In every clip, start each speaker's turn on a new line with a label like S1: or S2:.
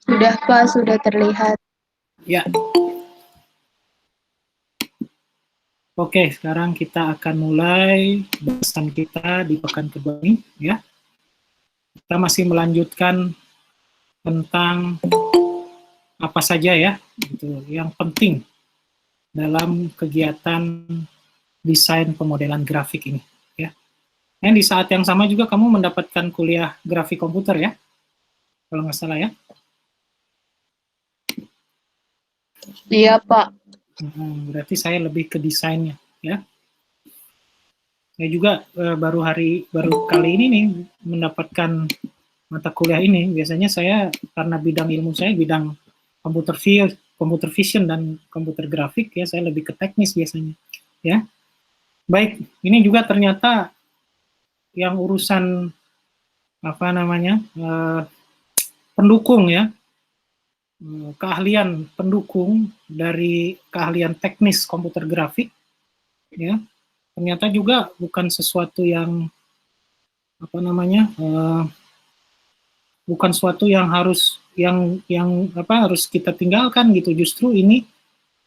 S1: Sudah Pak, sudah terlihat.
S2: Ya. Oke, sekarang kita akan mulai bahasan kita di pekan kedua ini, ya. Kita masih melanjutkan tentang apa saja ya, gitu, yang penting dalam kegiatan desain pemodelan grafik ini, ya. Dan di saat yang sama juga kamu mendapatkan kuliah grafik komputer ya, kalau nggak salah ya.
S1: Iya Pak.
S2: Berarti saya lebih ke desainnya, ya. Saya juga baru kali ini nih mendapatkan mata kuliah ini. Biasanya saya karena bidang ilmu saya bidang computer vision dan komputer grafik ya, saya lebih ke teknis biasanya, ya. Baik, ini juga ternyata yang urusan apa namanya pendukung ya, keahlian pendukung dari keahlian teknis komputer grafik, ya. Ternyata juga bukan sesuatu yang apa namanya bukan suatu yang harus harus kita tinggalkan gitu. Justru ini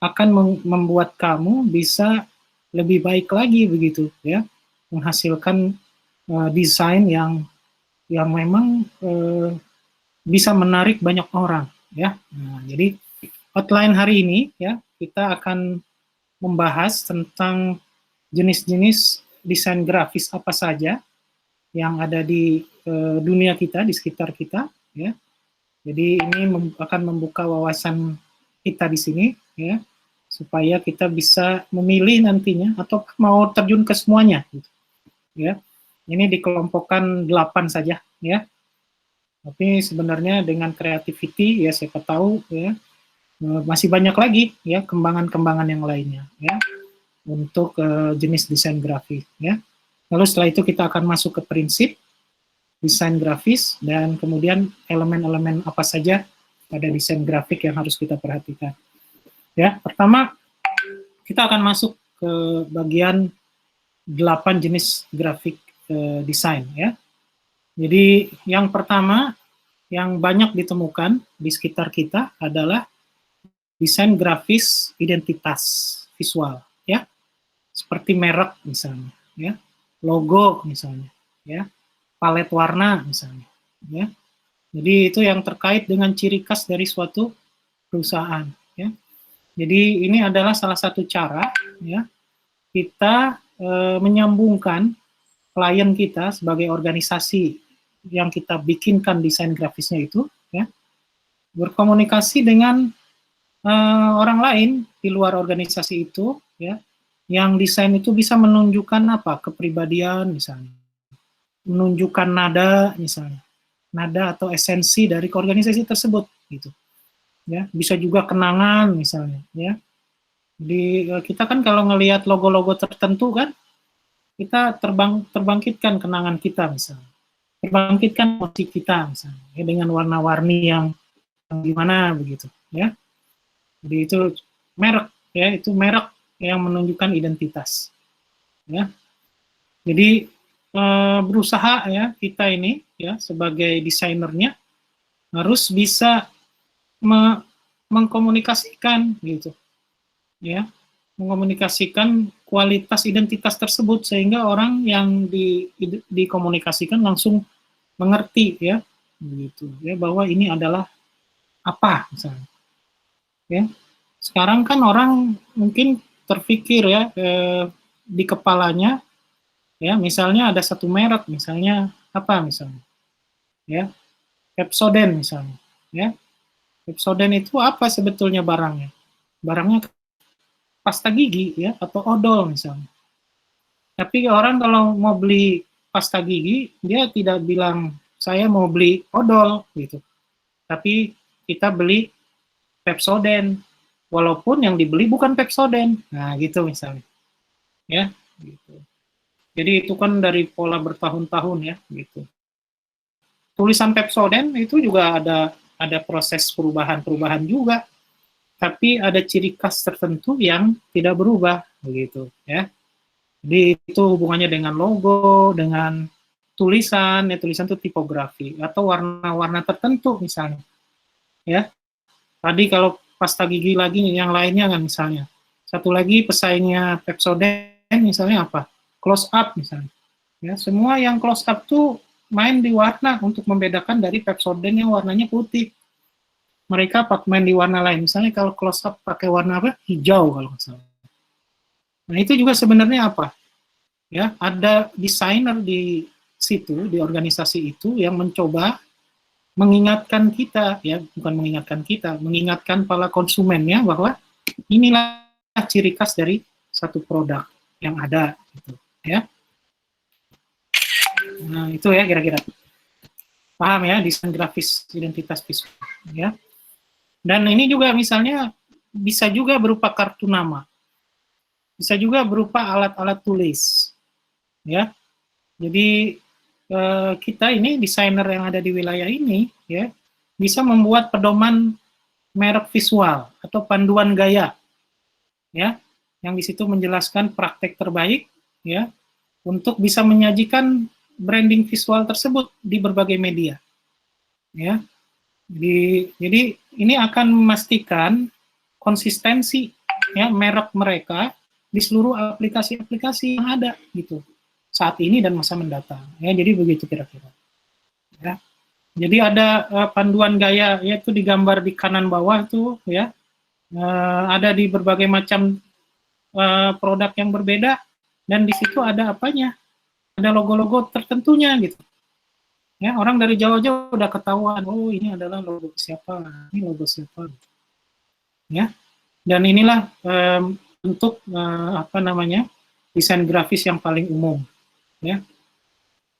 S2: akan membuat kamu bisa lebih baik lagi begitu ya, menghasilkan desain yang memang bisa menarik banyak orang ya. Nah, jadi outline hari ini ya, kita akan membahas tentang jenis-jenis desain grafis apa saja yang ada di dunia kita, di sekitar kita, ya. Jadi ini akan membuka wawasan kita di sini, ya, supaya kita bisa memilih nantinya atau mau terjun ke semuanya, gitu, ya. Ini dikelompokkan 8 saja, ya. Tapi sebenarnya dengan creativity, ya siapa tahu, ya, masih banyak lagi, ya, kembangan-kembangan yang lainnya, ya, untuk jenis desain grafis, ya. Lalu setelah itu kita akan masuk ke prinsip desain grafis dan kemudian elemen-elemen apa saja pada desain grafik yang harus kita perhatikan. Ya, pertama kita akan masuk ke bagian 8 jenis grafik desain ya. Jadi yang pertama yang banyak ditemukan di sekitar kita adalah desain grafis identitas visual ya. Seperti merek misalnya ya, logo misalnya ya, palet warna misalnya ya. Jadi itu yang terkait dengan ciri khas dari suatu perusahaan ya. Jadi ini adalah salah satu cara ya kita menyambungkan klien kita sebagai organisasi yang kita bikinkan desain grafisnya itu ya, berkomunikasi dengan orang lain di luar organisasi itu ya, yang desain itu bisa menunjukkan apa, kepribadian misalnya, menunjukkan nada misalnya, nada atau esensi dari organisasi tersebut gitu ya. Bisa juga kenangan misalnya ya. Di kita kan kalau ngelihat logo-logo tertentu kan kita terbangkitkan kenangan kita misalnya, terbangkitkan emosi kita misalnya ya, dengan warna-warni yang gimana begitu ya. Jadi itu merek ya, itu merek yang menunjukkan identitas ya. Jadi berusaha ya kita ini ya sebagai desainernya harus bisa mengkomunikasikan gitu ya, mengkomunikasikan kualitas identitas tersebut sehingga orang yang dikomunikasikan langsung mengerti ya begitu ya, bahwa ini adalah apa misalnya ya. Sekarang kan orang mungkin terpikir ya di kepalanya ya, misalnya ada satu merek misalnya apa misalnya ya, Pepsodent misalnya ya. Pepsodent itu apa sebetulnya barangnya? Barangnya pasta gigi ya, atau odol misalnya. Tapi orang kalau mau beli pasta gigi, dia tidak bilang saya mau beli odol gitu. Tapi kita beli Pepsodent, walaupun yang dibeli bukan Pepsodent. Nah, gitu misalnya. Ya, gitu. Jadi itu kan dari pola bertahun-tahun ya, gitu. Tulisan Pepsodent itu juga ada proses perubahan-perubahan juga, tapi ada ciri khas tertentu yang tidak berubah begitu ya. Jadi itu hubungannya dengan logo, dengan tulisan, ya tulisan itu tipografi atau warna-warna tertentu misalnya. ya. Tadi kalau pasta gigi lagi yang lainnya kan misalnya. Satu lagi pesaingnya Pepsodent misalnya apa? Close up misalnya. Ya, semua yang close up tuh main di warna untuk membedakan dari Pepsodent yang warnanya putih. Mereka main di warna lain. Misalnya kalau close up pakai warna apa? Hijau kalau nggak salah. Nah, itu juga sebenarnya apa? Ya, ada desainer di situ, di organisasi itu yang mencoba mengingatkan kita, ya, bukan mengingatkan kita, mengingatkan para konsumennya bahwa inilah ciri khas dari satu produk yang ada, gitu, ya. Nah, itu ya kira-kira. Paham ya, desain grafis identitas visual, ya. Dan ini juga misalnya bisa juga berupa kartu nama, bisa juga berupa alat-alat tulis, ya. Jadi kita ini desainer yang ada di wilayah ini, ya, bisa membuat pedoman merek visual atau panduan gaya, ya, yang di situ menjelaskan praktek terbaik, ya, untuk bisa menyajikan branding visual tersebut di berbagai media, ya. Jadi ini akan memastikan konsistensi, ya, merek mereka di seluruh aplikasi-aplikasi yang ada gitu saat ini dan masa mendatang, ya. Jadi begitu kira-kira, ya. Jadi ada panduan gaya, yaitu digambar di kanan bawah tuh, ya, ada di berbagai macam produk yang berbeda, dan di situ ada apanya, ada logo-logo tertentunya gitu. Ya, orang dari jauh-jauh udah ketahuan, oh ini adalah logo siapa, ini logo siapa, ya. Dan inilah bentuk apa namanya, desain grafis yang paling umum, ya.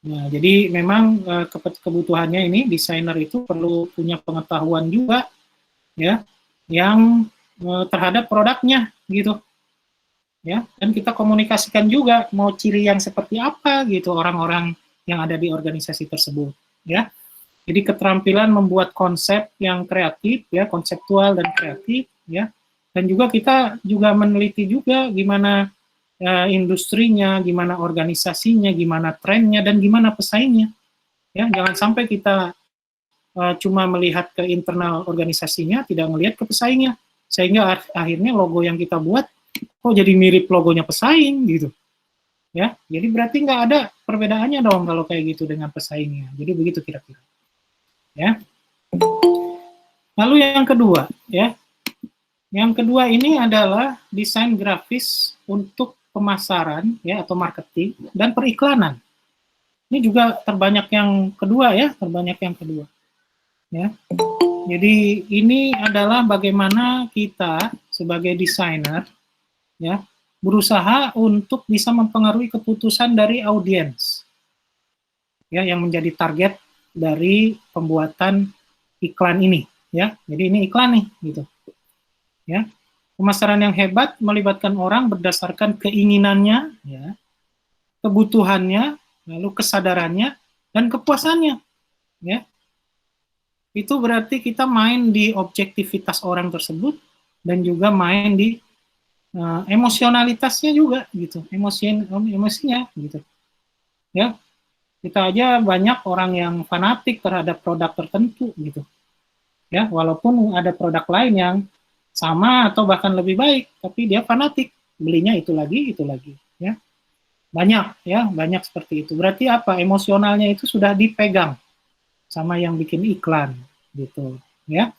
S2: Nah, jadi memang kebutuhannya ini desainer itu perlu punya pengetahuan juga, ya, yang terhadap produknya gitu, ya. Dan kita komunikasikan juga mau ciri yang seperti apa gitu orang-orang yang ada di organisasi tersebut, ya. Jadi keterampilan membuat konsep yang kreatif, ya, konseptual dan kreatif, ya. Dan juga kita juga meneliti juga gimana industrinya, gimana organisasinya, gimana trennya, dan gimana pesaingnya. Ya, jangan sampai kita cuma melihat ke internal organisasinya, tidak melihat ke pesaingnya, sehingga akhirnya logo yang kita buat kok jadi mirip logonya pesaing gitu. Ya, jadi berarti nggak ada perbedaannya dong kalau kayak gitu dengan pesaingnya. Jadi begitu kira-kira. Ya. Lalu yang kedua, ya. Yang kedua ini adalah desain grafis untuk pemasaran, ya, atau marketing dan periklanan. Ini juga terbanyak yang kedua, ya, terbanyak yang kedua. Ya. Jadi ini adalah bagaimana kita sebagai desainer, ya, berusaha untuk bisa mempengaruhi keputusan dari audiens, ya, yang menjadi target dari pembuatan iklan ini, ya. Jadi ini iklan nih, gitu. Ya, pemasaran yang hebat melibatkan orang berdasarkan keinginannya, ya, kebutuhannya, lalu kesadarannya dan kepuasannya, ya. Itu berarti kita main di objektivitas orang tersebut dan juga main di emosionalitasnya juga, gitu, emosinya, gitu, ya. Kita aja banyak orang yang fanatik terhadap produk tertentu, gitu, ya, walaupun ada produk lain yang sama atau bahkan lebih baik, tapi dia fanatik, belinya itu lagi, ya. Banyak, ya, banyak seperti itu. Berarti apa? Emosionalnya itu sudah dipegang sama yang bikin iklan, gitu, ya.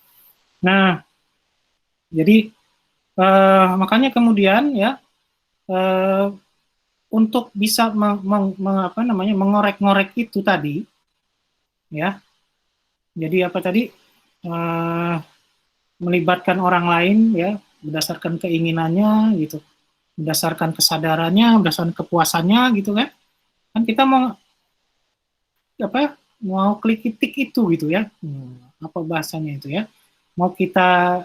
S2: Nah, jadi makanya kemudian, ya, untuk bisa mengorek-ngorek itu tadi, ya. Jadi apa tadi? Melibatkan orang lain, ya, berdasarkan keinginannya, gitu, berdasarkan kesadarannya, berdasarkan kepuasannya, gitu kan. Kan kita mau apa? Mau klik titik itu, gitu ya. Apa bahasanya itu, ya? Mau kita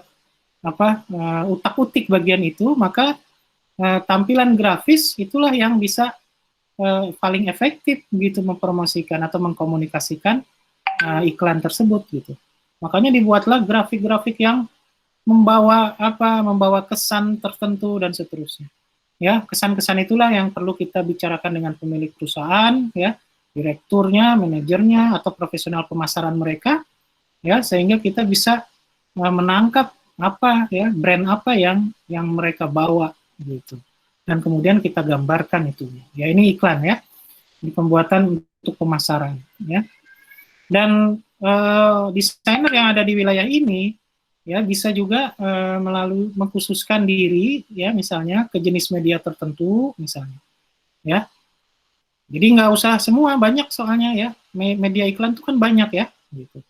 S2: apa? Utak-utik bagian itu, maka tampilan grafis itulah yang bisa paling efektif gitu mempromosikan atau mengkomunikasikan iklan tersebut, gitu. Makanya dibuatlah grafik-grafik yang membawa kesan tertentu dan seterusnya. Ya, kesan-kesan itulah yang perlu kita bicarakan dengan pemilik perusahaan, ya, direkturnya, manajernya, atau profesional pemasaran mereka, ya, sehingga kita bisa menangkap apa ya, brand apa yang mereka bawa gitu. Dan kemudian kita gambarkan itu. Ya ini iklan ya, di pembuatan untuk pemasaran ya. Dan desainer yang ada di wilayah ini ya bisa juga melalui mengkhususkan diri ya, misalnya ke jenis media tertentu misalnya ya. Jadi nggak usah semua, banyak soalnya ya, media iklan itu kan banyak ya gitu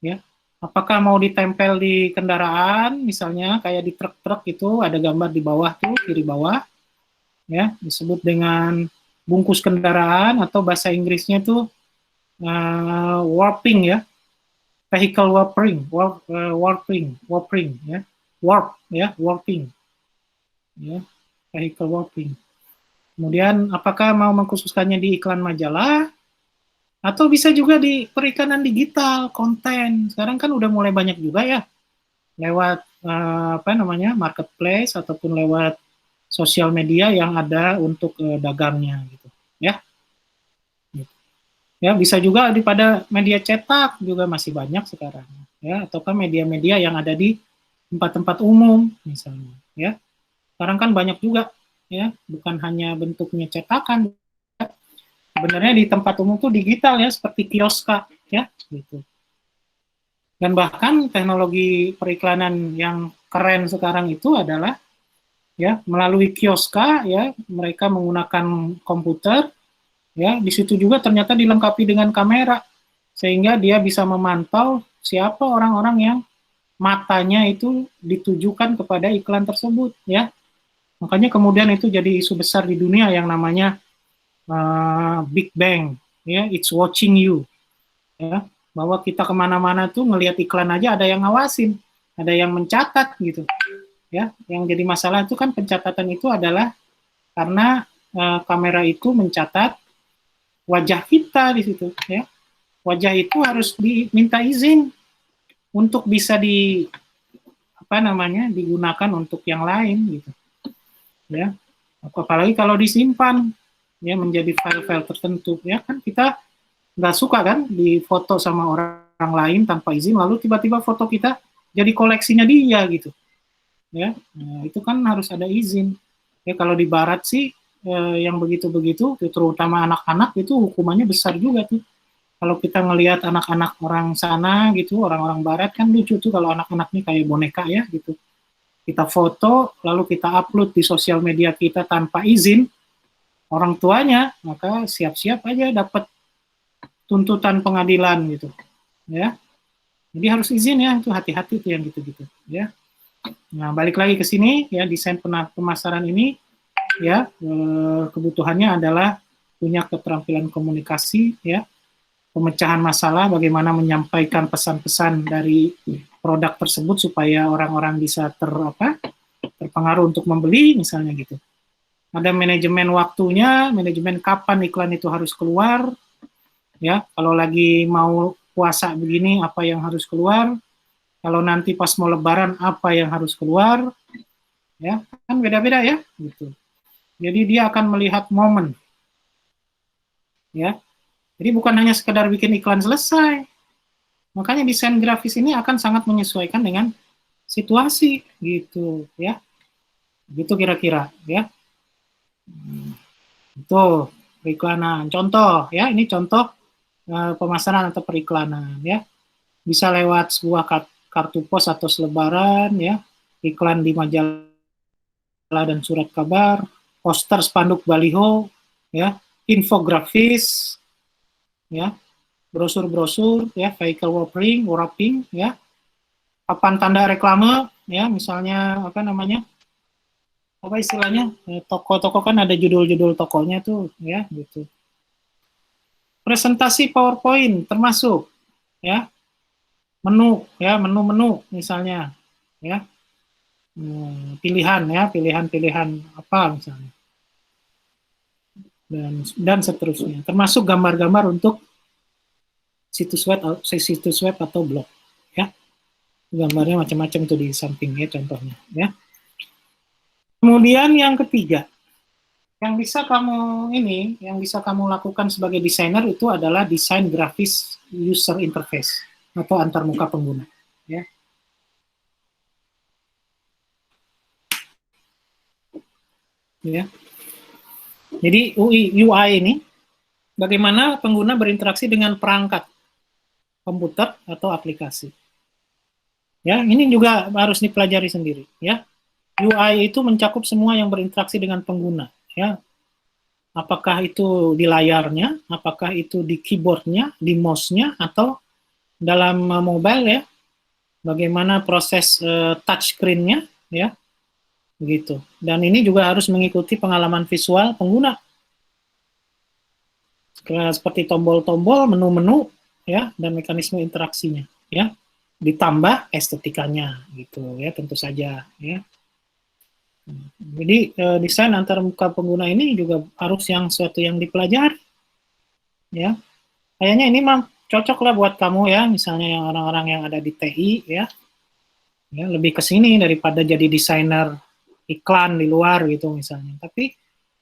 S2: ya. Apakah mau ditempel di kendaraan misalnya kayak di truk-truk itu ada gambar di bawah tuh, kiri bawah ya, disebut dengan bungkus kendaraan, atau bahasa Inggrisnya tuh warping ya, vehicle warping, warping ya, warping ya, vehicle warping. Kemudian apakah mau mengkhususkannya di iklan majalah, atau bisa juga di perikanan digital, konten. Sekarang kan udah mulai banyak juga ya, lewat apa namanya, marketplace ataupun lewat sosial media yang ada untuk dagangnya gitu ya. Ya bisa juga pada media cetak juga masih banyak sekarang ya, ataukah media-media yang ada di tempat-tempat umum misalnya ya. Sekarang kan banyak juga ya, bukan hanya bentuknya cetakan, sebenarnya di tempat umum tuh digital ya, seperti kioska ya gitu. Dan bahkan teknologi periklanan yang keren sekarang itu adalah ya melalui kioska ya, mereka menggunakan komputer ya, di situ juga ternyata dilengkapi dengan kamera sehingga dia bisa memantau siapa orang-orang yang matanya itu ditujukan kepada iklan tersebut ya. Makanya kemudian itu jadi isu besar di dunia yang namanya Big Bang ya, it's watching you ya, bahwa kita kemana-mana tuh ngelihat iklan aja ada yang ngawasin, ada yang mencatat gitu ya. Yang jadi masalah itu kan pencatatan itu adalah karena kamera itu mencatat wajah kita di situ ya. Wajah itu harus diminta izin untuk bisa digunakan untuk yang lain gitu ya. Apalagi kalau disimpan ya menjadi file-file tertentu ya, kan kita nggak suka kan difoto sama orang lain tanpa izin, lalu tiba-tiba foto kita jadi koleksinya dia gitu ya. Nah, itu kan harus ada izin ya. Kalau di barat sih yang begitu-begitu, terutama anak-anak, itu hukumannya besar juga tuh. Kalau kita ngelihat anak-anak orang sana gitu, orang-orang barat kan lucu tuh kalau anak-anaknya kayak boneka ya gitu. Kita foto lalu kita upload di sosial media kita tanpa izin orang tuanya, maka siap-siap aja dapat tuntutan pengadilan gitu ya. Jadi harus izin ya, itu hati-hati tuh yang gitu-gitu ya. Nah, balik lagi ke sini ya, desain pemasaran ini ya, kebutuhannya adalah punya keterampilan komunikasi ya, pemecahan masalah, bagaimana menyampaikan pesan-pesan dari produk tersebut supaya orang-orang bisa terpengaruh untuk membeli misalnya gitu. Ada manajemen waktunya, manajemen kapan iklan itu harus keluar ya. Kalau lagi mau puasa begini apa yang harus keluar, kalau nanti pas mau lebaran apa yang harus keluar ya, kan beda-beda ya gitu. Jadi dia akan melihat momen ya. Jadi bukan hanya sekedar bikin iklan selesai. Makanya desain grafis ini akan sangat menyesuaikan dengan situasi gitu ya. Gitu kira-kira ya. Itu periklanan. Contoh ya, ini contoh pemasaran atau periklanan ya. Bisa lewat sebuah kartu pos atau selebaran ya, iklan di majalah dan surat kabar, poster, spanduk, baliho ya, infografis ya, brosur-brosur ya, vehicle wrapping ya, papan tanda reklame ya, misalnya apa istilahnya, toko-toko kan ada judul-judul tokonya tuh ya gitu. Presentasi PowerPoint termasuk ya, menu misalnya ya, pilihan apa misalnya, dan seterusnya, termasuk gambar-gambar untuk situs web atau blog ya. Gambarnya macam-macam tuh di sampingnya contohnya ya. Kemudian yang ketiga, yang bisa kamu lakukan sebagai desainer itu adalah desain grafis user interface atau antarmuka pengguna ya. ya. Jadi UI ini bagaimana pengguna berinteraksi dengan perangkat komputer atau aplikasi. Ya, ini juga harus dipelajari sendiri, ya. UI itu mencakup semua yang berinteraksi dengan pengguna, ya. Apakah itu di layarnya, apakah itu di keyboardnya, di mouse-nya, atau dalam mobile, ya. Bagaimana proses touch screen-nya, ya, begitu. Dan ini juga harus mengikuti pengalaman visual pengguna, seperti tombol-tombol, menu-menu, ya, dan mekanisme interaksinya, ya. Ditambah estetikanya, gitu, ya, tentu saja, ya. Jadi desain antar muka pengguna ini juga harus yang suatu yang dipelajari, ya. Kayaknya ini mah cocok lah buat kamu, ya, misalnya yang orang-orang yang ada di TI, ya, lebih ke sini daripada jadi desainer iklan di luar gitu misalnya. Tapi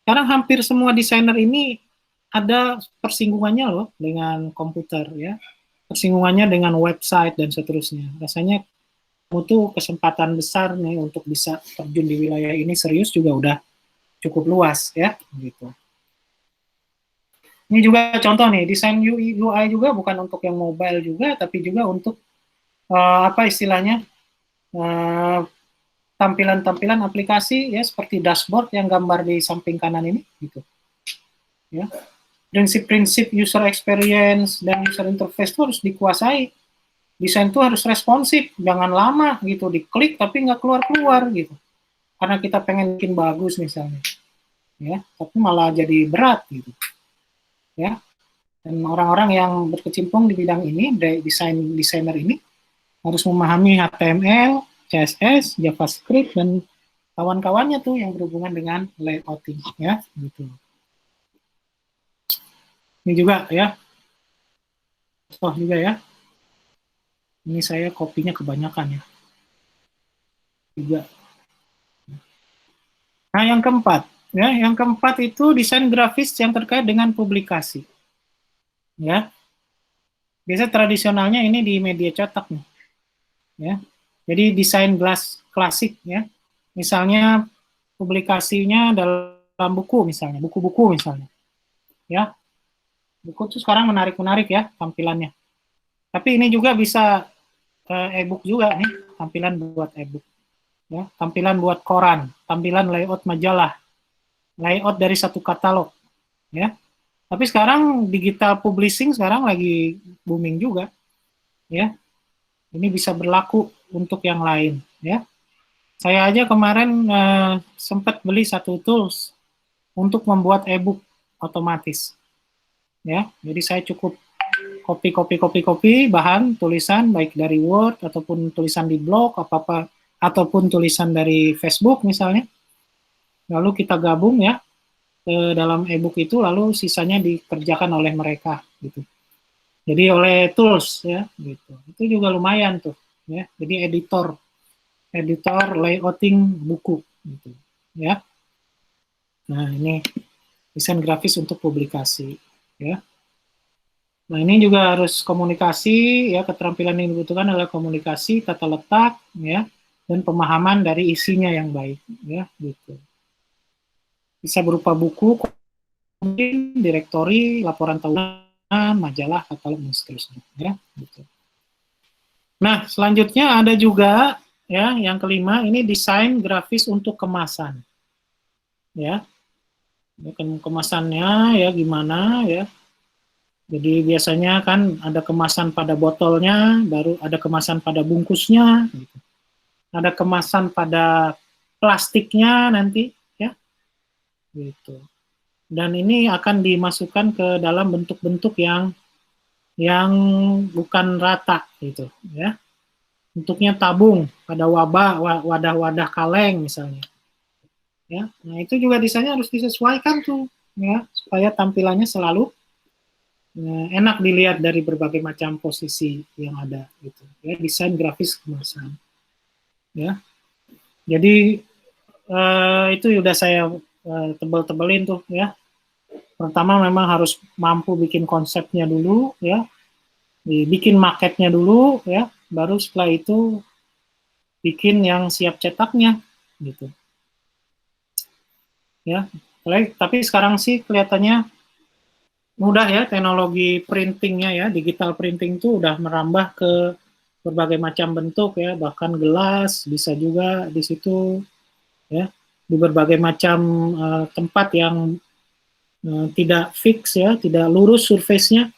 S2: sekarang hampir semua desainer ini ada persinggungannya loh dengan komputer, ya, persinggungannya dengan website dan seterusnya. Rasanya butuh kesempatan besar nih untuk bisa terjun di wilayah ini serius juga udah cukup luas, ya, gitu. Ini juga contoh nih, desain UI juga bukan untuk yang mobile juga, tapi juga untuk apa istilahnya, tampilan-tampilan aplikasi, ya, seperti dashboard yang gambar di samping kanan ini, gitu, ya. Prinsip-prinsip user experience dan user interface itu harus dikuasai. Desain itu harus responsif, jangan lama gitu, diklik tapi nggak keluar-keluar gitu. Karena kita pengen bikin bagus misalnya, ya, tapi malah jadi berat gitu, ya. Dan orang-orang yang berkecimpung di bidang ini, desainer ini harus memahami HTML, CSS, JavaScript, dan kawan-kawannya tuh yang berhubungan dengan layouting, ya, gitu. Ini juga, ya, juga, ya. Ini saya kopinya kebanyakan, ya. Juga. Nah, yang keempat itu desain grafis yang terkait dengan publikasi, ya. Biasa tradisionalnya ini di media cetak nih, ya. Jadi desain klasik, ya. Misalnya publikasinya dalam buku misalnya, buku-buku misalnya, ya. Buku itu sekarang menarik-menarik, ya, tampilannya. Tapi ini juga bisa e-book juga nih, tampilan buat e-book, ya. Tampilan buat koran, tampilan layout majalah, layout dari satu katalog, ya. Tapi sekarang digital publishing sekarang lagi booming juga, ya. Ini bisa berlaku untuk yang lain, ya. Saya aja kemarin sempat beli satu tools untuk membuat e-book otomatis, ya. Jadi saya cukup copy bahan tulisan baik dari Word ataupun tulisan di blog apa ataupun tulisan dari Facebook misalnya. Lalu kita gabung, ya, ke dalam e-book itu, lalu sisanya dikerjakan oleh mereka gitu. Jadi oleh tools, ya, gitu. Itu juga lumayan tuh, ya. Jadi editor layouting buku gitu, ya. Nah, ini desain grafis untuk publikasi, ya. Nah, ini juga harus komunikasi, ya. Keterampilan yang dibutuhkan adalah komunikasi, tata letak, ya, dan pemahaman dari isinya yang baik, ya, gitu. Bisa berupa buku, direktori, laporan tahunan, majalah, katalog, dan seterusnya, ya, gitu. Nah, selanjutnya ada juga, ya, yang kelima ini desain grafis untuk kemasan, ya. Kemasannya, ya, gimana, ya. Jadi biasanya kan ada kemasan pada botolnya, baru ada kemasan pada bungkusnya, gitu. Ada kemasan pada plastiknya nanti, ya, gitu. Dan ini akan dimasukkan ke dalam bentuk-bentuk yang bukan rata, gitu, ya. Bentuknya tabung pada wadah-wadah kaleng misalnya, ya. Nah, itu juga desainnya harus disesuaikan tuh, ya, supaya tampilannya selalu enak dilihat dari berbagai macam posisi yang ada gitu, ya. Desain grafis kemasan, ya. Jadi itu udah saya tebel-tebelin tuh, ya. Pertama memang harus mampu bikin konsepnya dulu, ya, bikin marketnya dulu, ya, baru setelah itu bikin yang siap cetaknya gitu. ya. Tapi sekarang sih kelihatannya mudah ya, teknologi printingnya ya, digital printing itu udah merambah ke berbagai macam bentuk ya, bahkan gelas bisa juga di situ ya, di berbagai macam tempat yang tidak fix ya, tidak lurus surface-nya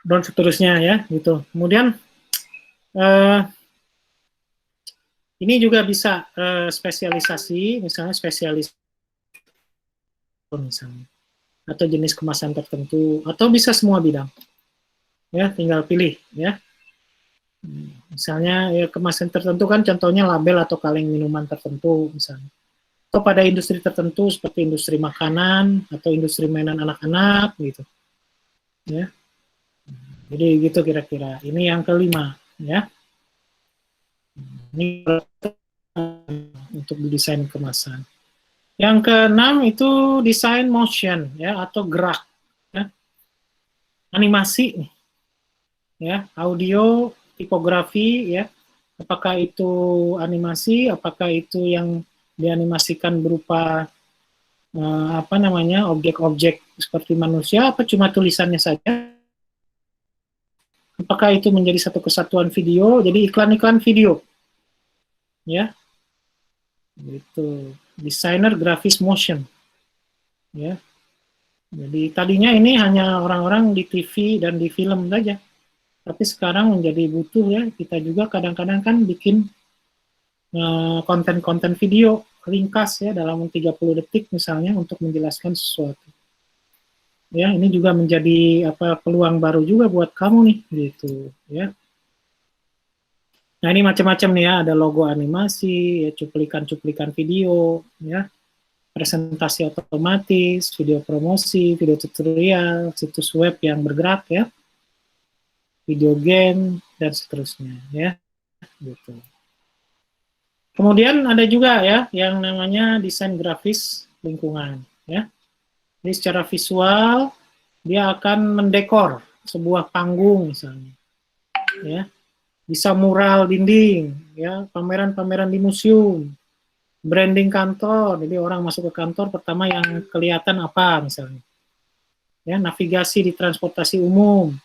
S2: dan seterusnya ya gitu. Kemudian eh, ini juga bisa spesialisasi, misalnya spesialis misalnya, atau jenis kemasan tertentu, atau bisa semua bidang ya, tinggal pilih ya. Misalnya ya, kemasan tertentu kan contohnya label atau kaleng minuman tertentu misalnya. Atau pada industri tertentu seperti industri makanan atau industri mainan anak-anak gitu. Ya. Jadi gitu kira-kira. Ini yang kelima ya. Ini untuk desain kemasan. Yang keenam itu desain motion ya, atau gerak ya. Animasi ya, audio, tipografi ya. Apakah itu animasi, apakah itu yang dianimasikan berupa apa namanya, objek-objek seperti manusia, apa cuma tulisannya saja, apakah itu menjadi satu kesatuan video, jadi iklan-iklan video ya, itu desainer grafis motion ya. Jadi tadinya ini hanya orang-orang di TV dan di film saja, tapi sekarang menjadi butuh ya, kita juga kadang-kadang kan bikin konten-konten video ringkas ya, dalam 30 detik misalnya, untuk menjelaskan sesuatu. Ya, ini juga menjadi peluang baru juga buat kamu nih gitu ya. Nah, ini macam-macam nih ya, ada logo animasi, ya, cuplikan-cuplikan video ya, presentasi otomatis, video promosi, video tutorial, situs web yang bergerak ya, video game dan seterusnya ya gitu. Kemudian ada juga ya yang namanya desain grafis lingkungan ya. Jadi secara visual dia akan mendekor sebuah panggung misalnya ya. Bisa mural dinding ya, pameran-pameran di museum, branding kantor. Jadi orang masuk ke kantor pertama yang kelihatan apa misalnya. Ya, navigasi di transportasi umum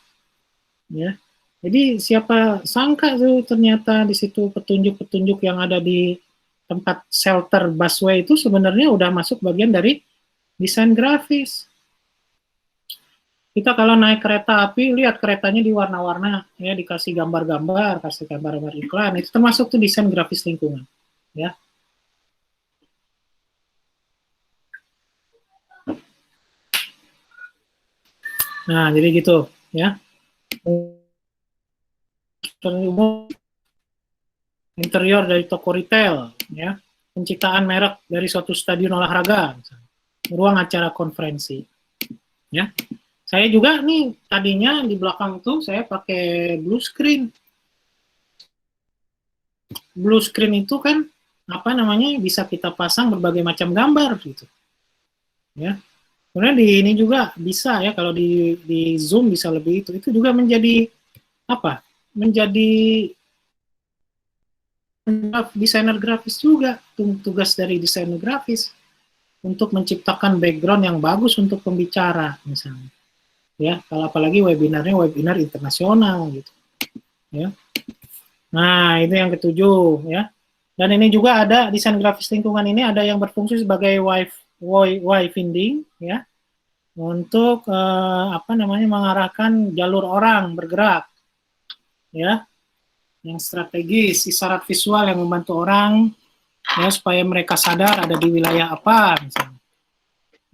S2: ya. Jadi siapa sangka tuh ternyata di situ petunjuk-petunjuk yang ada di tempat shelter busway itu sebenarnya udah masuk bagian dari desain grafis. Kita kalau naik kereta api, lihat keretanya di warna-warna, ya dikasih gambar-gambar, kasih gambar-gambar iklan, itu termasuk tuh desain grafis lingkungan, ya. Nah, jadi gitu, ya. Interior dari toko retail, ya. Penciptaan merek dari suatu stadion olahraga, ruang acara konferensi, ya. Saya juga nih tadinya di belakang tuh saya pakai blue screen. Blue screen itu kan apa namanya, bisa kita pasang berbagai macam gambar gitu. Ya. Kemudian di ini juga bisa ya, kalau di Zoom bisa lebih itu juga menjadi apa? Menjadi desainer grafis juga, tugas dari desainer grafis untuk menciptakan background yang bagus untuk pembicara misalnya. Ya, kalau apalagi webinarnya webinar internasional gitu. Ya. Nah, itu yang ketujuh ya. Dan ini juga ada desain grafis lingkungan ini ada yang berfungsi sebagai wayfinding ya, untuk apa namanya, mengarahkan jalur orang bergerak ya, yang strategis, isyarat visual yang membantu orang ya supaya mereka sadar ada di wilayah apa misalnya.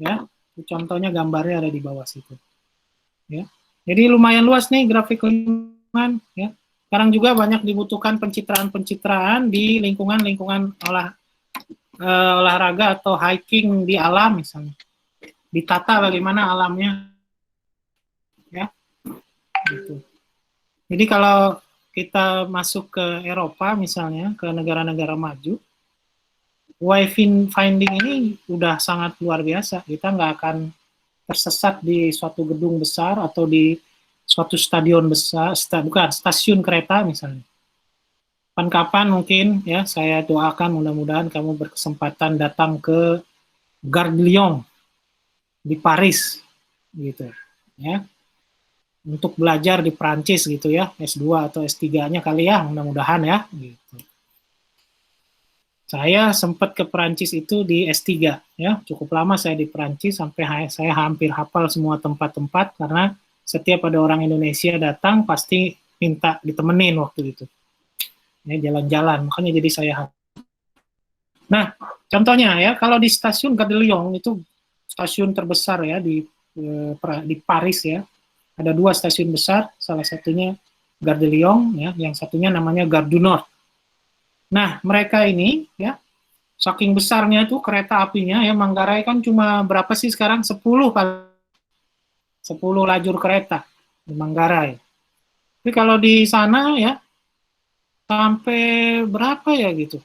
S2: Ya, contohnya gambarnya ada di bawah situ. Ya. Jadi lumayan luas nih grafik lingkungan ya. Sekarang juga banyak dibutuhkan pencitraan-pencitraan di lingkungan-lingkungan olahraga atau hiking di alam misalnya. Ditata bagaimana alamnya ya. Gitu. Jadi kalau kita masuk ke Eropa misalnya, ke negara-negara maju, wayfinding ini udah sangat luar biasa. Kita nggak akan tersesat di suatu gedung besar atau di suatu stadion besar, bukan, stasiun kereta misalnya. kapan mungkin ya saya doakan mudah-mudahan kamu berkesempatan datang ke Gare de Lyon di Paris gitu ya, untuk belajar di Prancis gitu ya, S2 atau S3-nya kali ya, mudah-mudahan ya gitu. Saya sempat ke Prancis itu di S3 ya, cukup lama saya di Prancis sampai saya hampir hafal semua tempat-tempat karena setiap ada orang Indonesia datang pasti minta ditemenin waktu itu. Ya, jalan-jalan, makanya jadi saya hafal. Nah, contohnya ya, kalau di stasiun Gare de Lyon itu stasiun terbesar ya di Paris ya. Ada 2 stasiun besar, salah satunya Gare de Lyon ya, yang satunya namanya Gare du Nord. Nah, mereka ini ya, saking besarnya itu kereta apinya ya, Manggarai kan cuma berapa sih sekarang? 10 lajur kereta di Manggarai. Tapi kalau di sana ya sampai berapa ya gitu.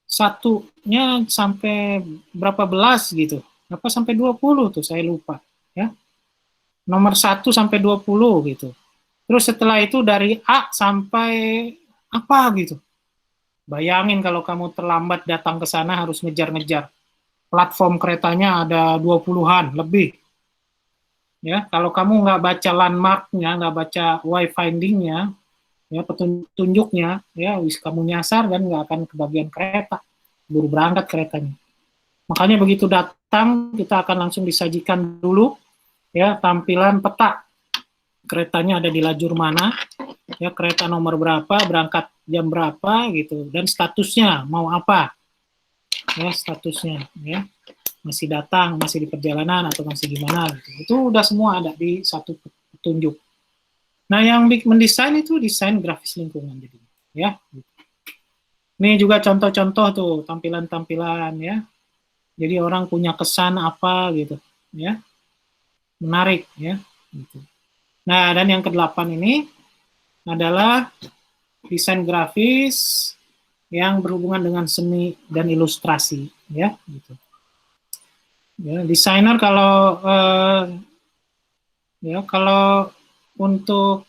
S2: Satunya sampai berapa belas gitu. Apa sampai 20 tuh saya lupa ya. Nomor 1 sampai 20 gitu. Terus setelah itu dari A sampai apa gitu. Bayangin kalau kamu terlambat datang ke sana harus ngejar-ngejar. Platform keretanya ada 20-an lebih. Ya, kalau kamu nggak baca landmarknya, nggak baca wayfindingnya, ya petunjuknya, ya wis kamu nyasar dan nggak akan kebagian kereta. Buru berangkat keretanya. Makanya begitu datang kita akan langsung disajikan dulu ya tampilan peta keretanya ada di lajur mana, ya kereta nomor berapa, berangkat jam berapa gitu, dan statusnya mau apa, ya statusnya, ya masih datang, masih di perjalanan atau masih gimana gitu. Itu udah semua ada di satu petunjuk. Nah yang mendesain itu desain grafis lingkungan jadi, ya. Ini juga contoh-contoh tuh tampilan-tampilan ya. Jadi orang punya kesan apa gitu, ya menarik ya. Gitu. Nah dan yang ke-8 ini adalah desain grafis yang berhubungan dengan seni dan ilustrasi ya gitu. Ya, desainer kalau untuk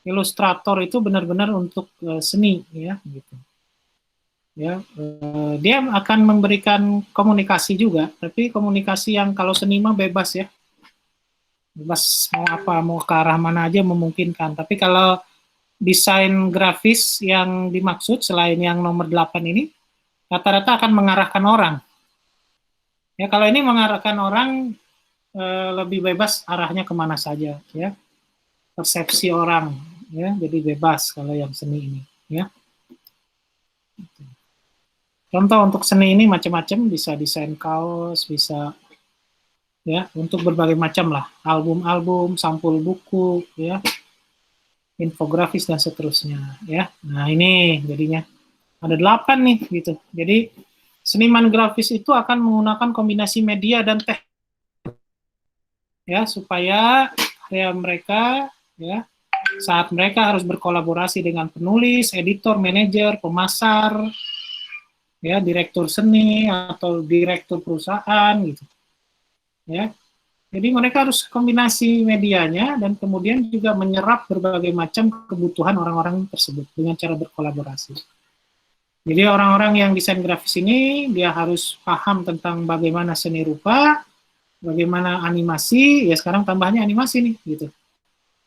S2: ilustrator itu benar-benar untuk seni ya gitu. Ya, dia akan memberikan komunikasi juga, tapi komunikasi yang kalau seni mah bebas ya. Bebas mau apa, mau ke arah mana aja memungkinkan. Tapi kalau desain grafis yang dimaksud selain yang nomor 8 ini rata-rata akan mengarahkan orang. Ya kalau ini mengarahkan orang lebih bebas arahnya kemana saja ya. Persepsi orang ya, jadi bebas kalau yang seni ini ya. Contoh untuk seni ini macam-macam, bisa desain kaos, bisa ya untuk berbagai macam lah, album-album, sampul buku ya, infografis dan seterusnya ya. Nah ini jadinya ada 8 nih gitu. Jadi seniman grafis itu akan menggunakan kombinasi media dan teknik ya supaya karya mereka ya saat mereka harus berkolaborasi dengan penulis, editor, manajer, pemasar, ya direktur seni atau direktur perusahaan gitu. Ya. Jadi mereka harus kombinasi medianya dan kemudian juga menyerap berbagai macam kebutuhan orang-orang tersebut dengan cara berkolaborasi. Jadi orang-orang yang desain grafis ini dia harus paham tentang bagaimana seni rupa, bagaimana animasi, ya sekarang tambahnya animasi nih gitu.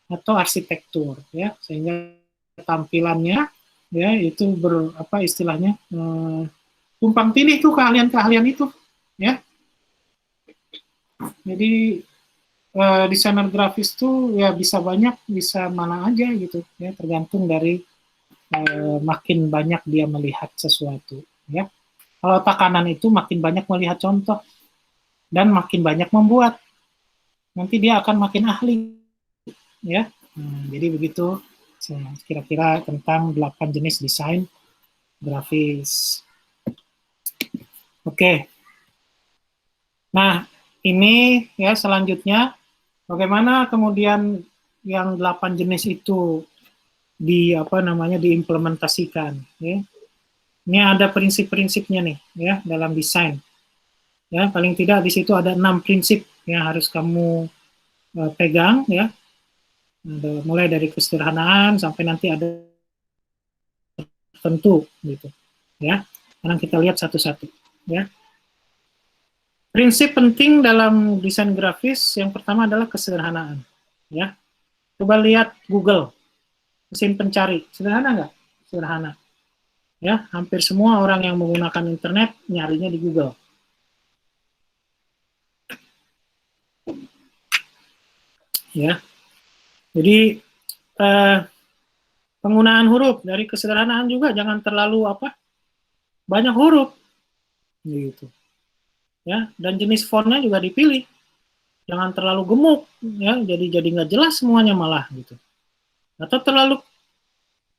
S2: Atau arsitektur ya, sehingga tampilannya ya itu apa istilahnya tumpang tindih tuh keahlian-keahlian itu ya. Jadi desainer grafis tuh ya bisa banyak, bisa mana aja gitu ya, tergantung dari makin banyak dia melihat sesuatu ya. Kalau otak kanan itu makin banyak melihat contoh dan makin banyak membuat, nanti dia akan makin ahli ya. Jadi begitu kira-kira tentang 8 jenis desain grafis. Oke. Nah, ini ya selanjutnya bagaimana kemudian yang 8 jenis itu diimplementasikan ya. Ini ada prinsip-prinsipnya nih ya dalam desain. Ya, paling tidak di situ ada 6 prinsip yang harus kamu pegang ya. Mulai dari kesederhanaan sampai nanti ada tertentu gitu ya. Sekarang kita lihat satu-satu ya. Prinsip penting dalam desain grafis yang pertama adalah kesederhanaan ya. Coba lihat Google, mesin pencari, sederhana nggak? Sederhana ya. Hampir semua orang yang menggunakan internet nyarinya di Google ya. Jadi penggunaan huruf dari kesederhanaan juga, jangan terlalu banyak huruf gitu ya. Dan jenis fontnya juga dipilih, jangan terlalu gemuk ya, jadi nggak jelas semuanya malah gitu, atau terlalu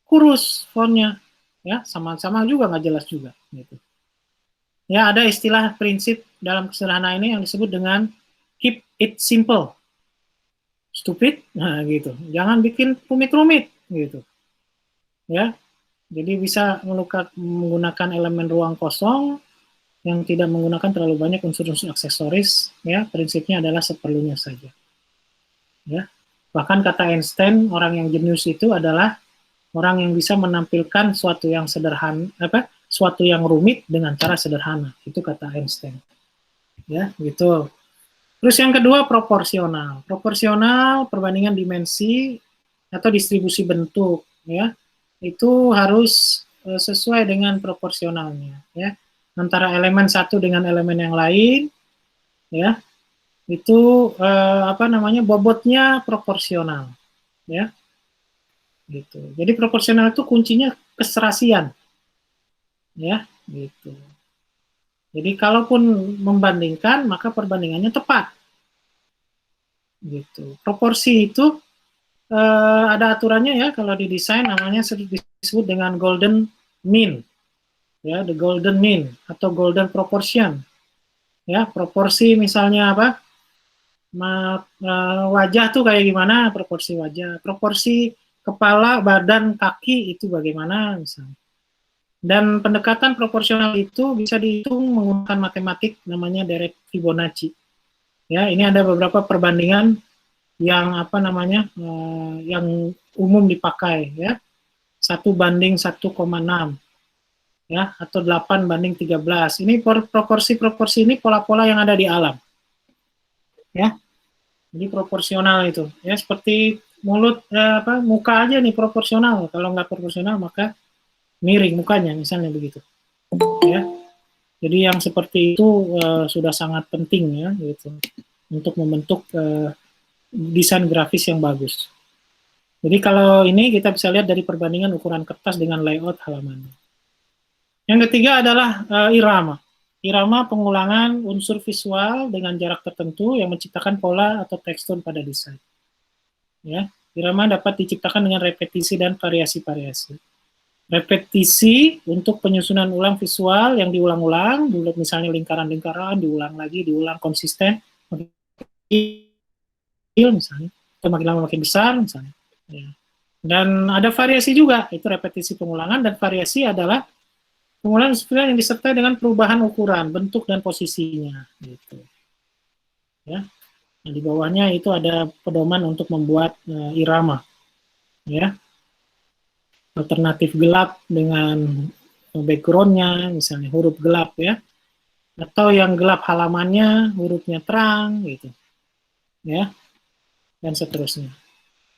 S2: kurus fontnya ya, sama-sama juga nggak jelas juga gitu ya. Ada istilah prinsip dalam kesederhanaan ini yang disebut dengan keep it simple, stupid, nah gitu, jangan bikin rumit-rumit gitu ya. Jadi bisa menggunakan elemen ruang kosong yang tidak menggunakan terlalu banyak unsur-unsur aksesoris ya. Prinsipnya adalah seperlunya saja ya. Bahkan kata Einstein, orang yang jenius itu adalah orang yang bisa menampilkan suatu yang sederhana, suatu yang rumit dengan cara sederhana. Itu kata Einstein ya gitu. Terus yang kedua, proporsional. Proporsional perbandingan dimensi atau distribusi bentuk ya, itu harus sesuai dengan proporsionalnya ya, antara elemen satu dengan elemen yang lain ya, itu bobotnya proporsional ya gitu. Jadi proporsional itu kuncinya keserasian ya gitu. Jadi kalaupun membandingkan, maka perbandingannya tepat gitu. Proporsi itu ada aturannya ya, kalau di desain namanya disebut dengan golden mean ya, the golden mean atau golden proportion ya. Proporsi misalnya wajah tuh kayak gimana, proporsi wajah, proporsi kepala, badan, kaki itu bagaimana misalnya. Dan pendekatan proporsional itu bisa dihitung menggunakan matematik namanya deret Fibonacci ya. Ini ada beberapa perbandingan yang yang umum dipakai ya, 1:1,6 ya, atau 8:13. Ini proporsi-proporsi ini pola-pola yang ada di alam ya. Jadi proporsional itu ya, seperti mulut muka aja nih proporsional. Kalau nggak proporsional maka miring mukanya misalnya begitu ya. Jadi yang seperti itu sudah sangat penting ya gitu untuk membentuk desain grafis yang bagus. Jadi kalau ini kita bisa lihat dari perbandingan ukuran kertas dengan layout halaman. Yang ketiga adalah irama. Irama pengulangan unsur visual dengan jarak tertentu yang menciptakan pola atau tekstur pada desain. Ya, irama dapat diciptakan dengan repetisi dan variasi-variasi. Repetisi untuk penyusunan ulang visual yang diulang-ulang, misalnya lingkaran-lingkaran, diulang lagi, diulang konsisten, misalnya, atau makin lama makin besar misalnya. Ya. Dan ada variasi juga, itu repetisi pengulangan, dan variasi adalah pengulangan visual yang disertai dengan perubahan ukuran, bentuk, dan posisinya. Gitu. Ya. Nah, di bawahnya itu ada pedoman untuk membuat irama. Ya. Alternatif gelap dengan background-nya, misalnya huruf gelap ya, atau yang gelap halamannya, hurufnya terang, gitu, ya, dan seterusnya.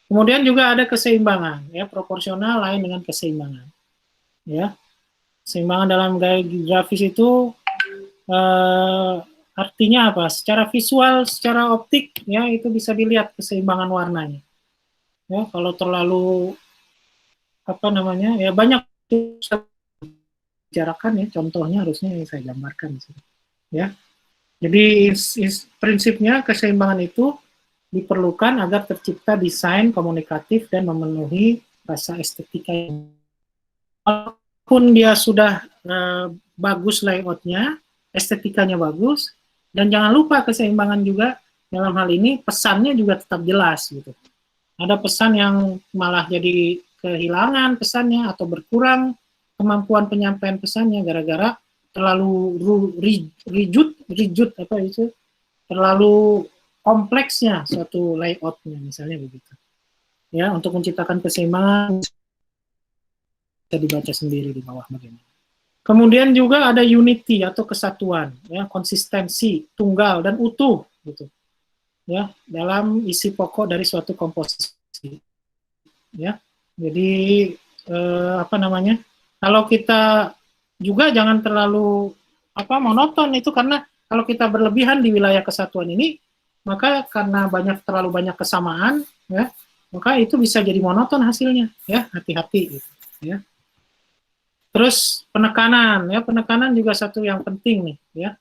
S2: Kemudian juga ada keseimbangan, ya, proporsional lain dengan keseimbangan, ya. Keseimbangan dalam gaya grafis itu artinya apa? Secara visual, secara optik, ya, itu bisa dilihat keseimbangan warnanya. Ya, kalau terlalu ya banyak bicarakan ya, contohnya harusnya yang saya gambarkan di sini. Ya. Jadi prinsipnya keseimbangan itu diperlukan agar tercipta desain komunikatif dan memenuhi rasa estetika. Walaupun dia sudah bagus layoutnya, estetikanya bagus, dan jangan lupa keseimbangan juga dalam hal ini pesannya juga tetap jelas gitu. Ada pesan yang malah jadi kehilangan pesannya atau berkurang kemampuan penyampaian pesannya gara-gara terlalu rigid terlalu kompleksnya suatu layoutnya misalnya begitu. Ya, untuk menciptakan keseimbangan dibaca sendiri di bawah bagaimana. Kemudian juga ada unity atau kesatuan, ya, konsistensi, tunggal dan utuh, gitu, ya, dalam isi pokok dari suatu komposisi, ya. Jadi apa namanya? Kalau kita juga jangan terlalu monoton itu, karena kalau kita berlebihan di wilayah kesatuan ini, maka karena terlalu banyak kesamaan, ya, maka itu bisa jadi monoton hasilnya, ya, hati-hati, gitu, ya. Terus penekanan, ya, penekanan juga satu yang penting nih, ya.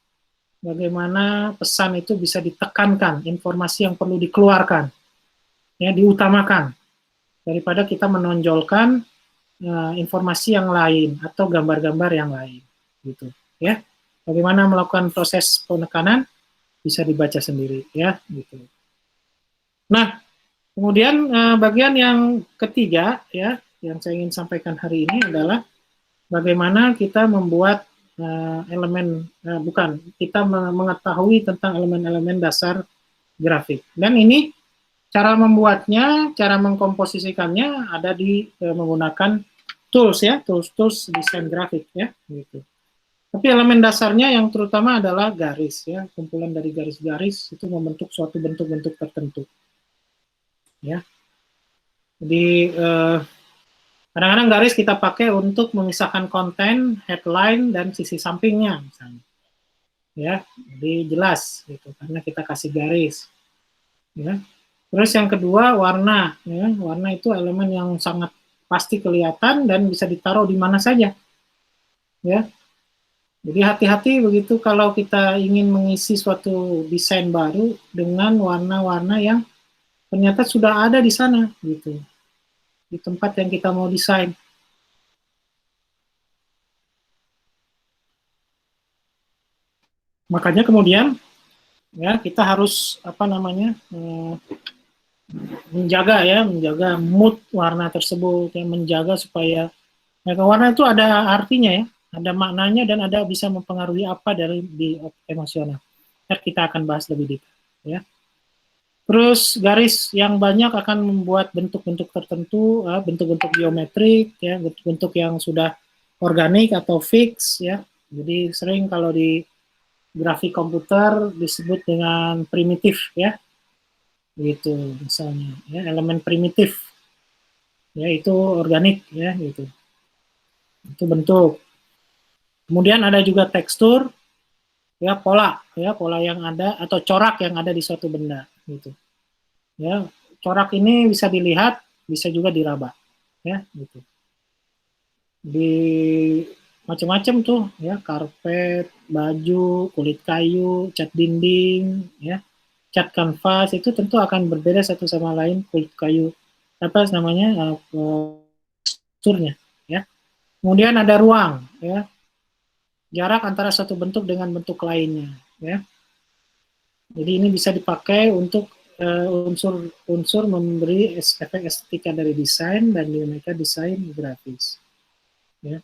S2: Bagaimana pesan itu bisa ditekankan, informasi yang perlu dikeluarkan, ya, diutamakan daripada kita menonjolkan informasi yang lain atau gambar-gambar yang lain, gitu, ya. Bagaimana melakukan proses penekanan bisa dibaca sendiri, ya, gitu. Nah, kemudian bagian yang ketiga, ya, yang saya ingin sampaikan hari ini adalah bagaimana kita membuat kita mengetahui tentang elemen-elemen dasar grafik. Dan ini cara membuatnya, cara mengkomposisikannya ada di menggunakan tools, ya, tools desain grafik, ya, gitu. Tapi elemen dasarnya yang terutama adalah garis, ya, kumpulan dari garis-garis itu membentuk suatu bentuk-bentuk tertentu, ya. Jadi kadang-kadang garis kita pakai untuk memisahkan konten, headline, dan sisi sampingnya, misalnya, ya. Jadi jelas, gitu, karena kita kasih garis, ya. Terus yang kedua, warna, ya. Warna itu elemen yang sangat pasti kelihatan dan bisa ditaruh di mana saja, ya. Jadi hati-hati begitu kalau kita ingin mengisi suatu desain baru dengan warna-warna yang ternyata sudah ada di sana, gitu, di tempat yang kita mau desain. Makanya kemudian, ya, kita harus menjaga mood warna tersebut, ya, menjaga supaya warna itu ada artinya, ya, ada maknanya dan ada bisa mempengaruhi apa di emosional. Kita akan bahas lebih detail, ya. Terus garis yang banyak akan membuat bentuk-bentuk tertentu, bentuk-bentuk geometrik, ya, bentuk-bentuk yang sudah organik atau fix, ya. Jadi sering kalau di grafik komputer disebut dengan primitif, ya, gitu misalnya, ya, elemen primitif, ya, itu organik, ya, gitu, itu bentuk. Kemudian ada juga tekstur, ya, pola yang ada atau corak yang ada di suatu benda, gitu, ya. Corak ini bisa dilihat, bisa juga diraba, ya, gitu. Di macam-macam tuh, ya, karpet, baju, kulit kayu, cat dinding, ya, cat kanvas itu tentu akan berbeda satu sama lain. Kulit kayu teksturnya, ya. Kemudian ada ruang, ya, jarak antara satu bentuk dengan bentuk lainnya, ya. Jadi ini bisa dipakai untuk unsur memberi efek estetika dari desain dan dinamika desain grafis, ya.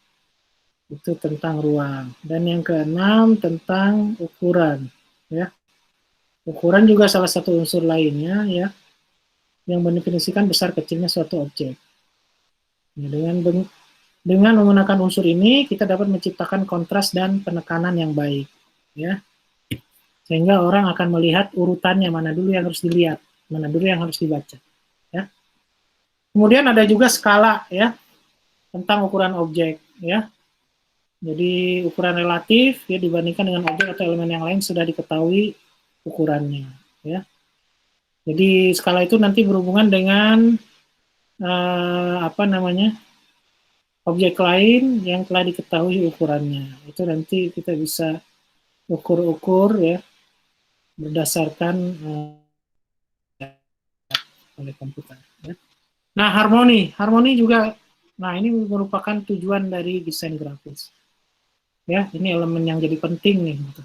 S2: Itu tentang ruang. Dan yang keenam tentang ukuran, ya. Ukuran juga salah satu unsur lainnya, ya, yang mendefinisikan besar kecilnya suatu objek. Ya, dengan menggunakan unsur ini kita dapat menciptakan kontras dan penekanan yang baik, ya. Sehingga orang akan melihat urutannya, mana dulu yang harus dilihat, mana dulu yang harus dibaca, ya. Kemudian ada juga skala, ya, tentang ukuran objek, ya. Jadi ukuran relatif, ya, dibandingkan dengan objek atau elemen yang lain sudah diketahui ukurannya, ya. Jadi skala itu nanti berhubungan dengan objek lain yang telah diketahui ukurannya. Itu nanti kita bisa ukur-ukur, ya, berdasarkan oleh komputer, ya. Nah, harmoni juga, nah, ini merupakan tujuan dari desain grafis, ya. Ini elemen yang jadi penting nih, gitu.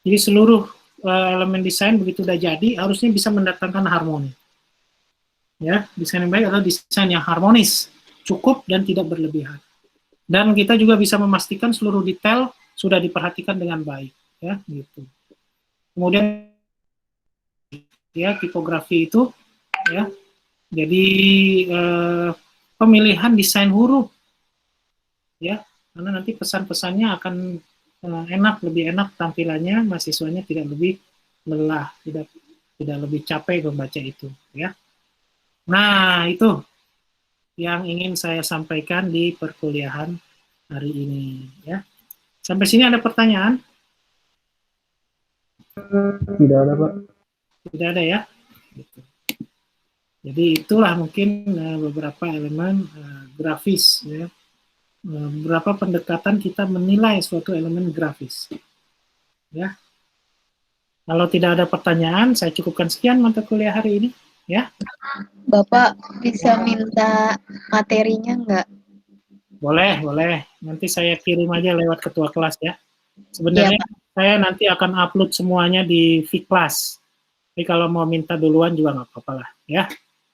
S2: Jadi seluruh elemen desain begitu udah jadi harusnya bisa mendatangkan harmoni, ya. Desain yang baik adalah desain yang harmonis, cukup dan tidak berlebihan. Dan kita juga bisa memastikan seluruh detail sudah diperhatikan dengan baik, ya, gitu. Kemudian, ya, tipografi itu, ya, jadi pemilihan desain huruf ya, karena nanti pesan-pesannya akan lebih enak tampilannya, mahasiswanya tidak lebih lelah, tidak lebih capek membaca itu, ya. Nah, itu yang ingin saya sampaikan di perkuliahan hari ini, ya. Sampai sini ada pertanyaan?
S3: Tidak ada, Pak.
S2: Tidak ada, ya. Gitu. Jadi itulah mungkin beberapa elemen grafis, ya. Beberapa pendekatan kita menilai suatu elemen grafis, ya. Kalau tidak ada pertanyaan, saya cukupkan sekian mata kuliah hari ini, ya.
S1: Bapak bisa minta materinya nggak?
S2: Boleh, boleh. Nanti saya kirim aja lewat ketua kelas, ya.
S1: Iya,
S2: Sebenarnya
S1: Pak.
S2: saya nanti akan upload semuanya di Vklas. Tapi kalau mau minta duluan juga nggak apa-apa lah, ya.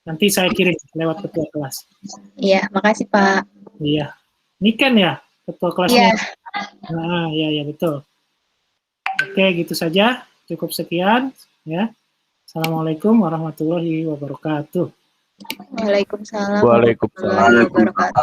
S2: Nanti saya kirim lewat ketua kelas.
S1: Iya, makasih, Pak.
S2: Iya. Ini kan ya ketua kelasnya.
S1: Iya.
S2: Nah, ya betul. Oke, gitu saja. Cukup sekian, ya. Assalamualaikum warahmatullahi wabarakatuh.
S1: Waalaikumsalam
S3: Waalaikumsalam.
S1: warahmatullahi wabarakatuh.